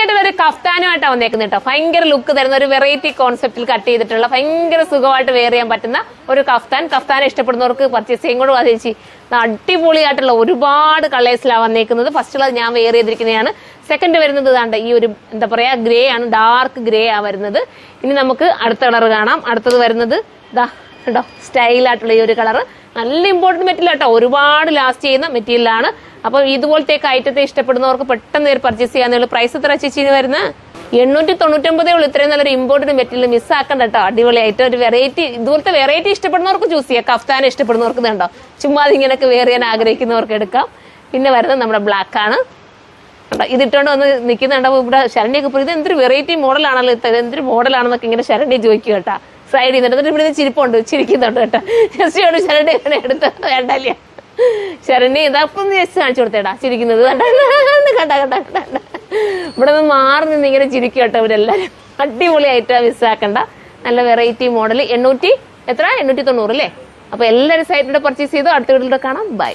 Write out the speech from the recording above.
ആയിട്ടുള്ള ഒരു കഫ്താനുമായിട്ടാണ് വന്നേക്കുന്നത് കേട്ടോ. ഭയങ്കര ലുക്ക് തരുന്ന ഒരു വെറൈറ്റി കോൺസെപ്റ്റിൽ കട്ട് ചെയ്തിട്ടുള്ള ഭയങ്കര സുഖമായിട്ട് വെയർ ചെയ്യാൻ പറ്റുന്ന ഒരു കഫ്താൻ ഇഷ്ടപ്പെടുന്നവർക്ക് പർച്ചേസ് ചെയ്യും കൂടെ ചേച്ചി. അടിപൊളിയായിട്ടുള്ള ഒരുപാട് കളേഴ്സിലാണ് വന്നേക്കുന്നത്. ഫസ്റ്റുള്ളത് ഞാൻ വെയർ ചെയ്തിരിക്കുന്നതാണ്. സെക്കൻഡ് വരുന്നത് ഇതാണ്ട് ഈ ഒരു എന്താ പറയാ ഗ്രേ ആണ്, ഡാർക്ക് ഗ്രേ ആ വരുന്നത്. ഇനി നമുക്ക് അടുത്ത കളർ കാണാം. അടുത്തത് വരുന്നത് ഇതാ കേട്ടോ, സ്റ്റൈലായിട്ടുള്ള ഈ ഒരു കളർ. നല്ല ഇമ്പോർട്ടന്റ് മെറ്റീരിയൽ കേട്ടോ, ഒരുപാട് ലാസ്റ്റ് ചെയ്യുന്ന മെറ്റീരിയലാണ്. അപ്പൊ ഇതുപോലത്തെ ഐറ്റത്തെ ഇഷ്ടപ്പെടുന്നവർക്ക് പെട്ടെന്ന് പർച്ചേസ് ചെയ്യാനുള്ള പ്രൈസ് എത്ര ചേച്ചിന് വരുന്നത്? 899 ഉള്ളൂ. ഇത്രയും നല്ലൊരു ഇമ്പോർട്ടന്റ് മെറ്റീരിയൽ മിസ്സാക്കണ്ട കേട്ടോ. അടിപൊളിയായിട്ട് ഒരു വെറൈറ്റി, ഇതുപോലത്തെ വെറൈറ്റി ഇഷ്ടപ്പെടുന്നവർക്ക് ചൂസ് ചെയ്യാം. കഫ്താൻ ഇഷ്ടപ്പെടുന്നവർക്ക് ഇതുണ്ടോ, ചുമ്മാ ഇങ്ങനെയൊക്കെ വെയർ ചെയ്യാൻ ആഗ്രഹിക്കുന്നവർക്ക് എടുക്കാം. പിന്നെ വരുന്നത് നമ്മുടെ ബ്ലാക്ക് ആണ്. ഇതിട്ടോണ്ട് വന്ന് നിൽക്കുന്നുണ്ടാവും ഇവിടെ. ശരണ്യൊക്കെ പോയി ഇത് എന്തൊരു വെറൈറ്റി മോഡലാണല്ലോ, ഇത് എന്തൊരു മോഡലാണെന്നൊക്കെ ഇങ്ങനെ ശരണ്യ ചോദിക്കും കേട്ടാ. സൈഡ് ചെയ്തിട്ട് ഇവിടെ ചിരിപ്പുണ്ട്, ചിരിക്കുന്നുണ്ട് കേട്ടോ. ജസ്റ്റ് ശരണ്യ ഇങ്ങനെ എടുത്ത് വേണ്ടല്ലേ ശരണ്യ ഇതപ്പം ജസ്റ്റ് കാണിച്ചു കൊടുത്തേടാ ചിരിക്കുന്നത് കണ്ട ഇവിടെ നിന്ന് മാറി നിന്ന് ഇങ്ങനെ ചിരിക്കും കേട്ടോ ഇവരെല്ലാരും. അടിപൊളിയായിട്ട് മിസ്സാക്കണ്ട. നല്ല വെറൈറ്റി മോഡൽ. 890 അല്ലേ? അപ്പൊ എല്ലാവരും സൈറ്റിലൂടെ പർച്ചേസ് ചെയ്തു. അടുത്ത വീട്ടിലൂടെ കാണാം. ബൈ.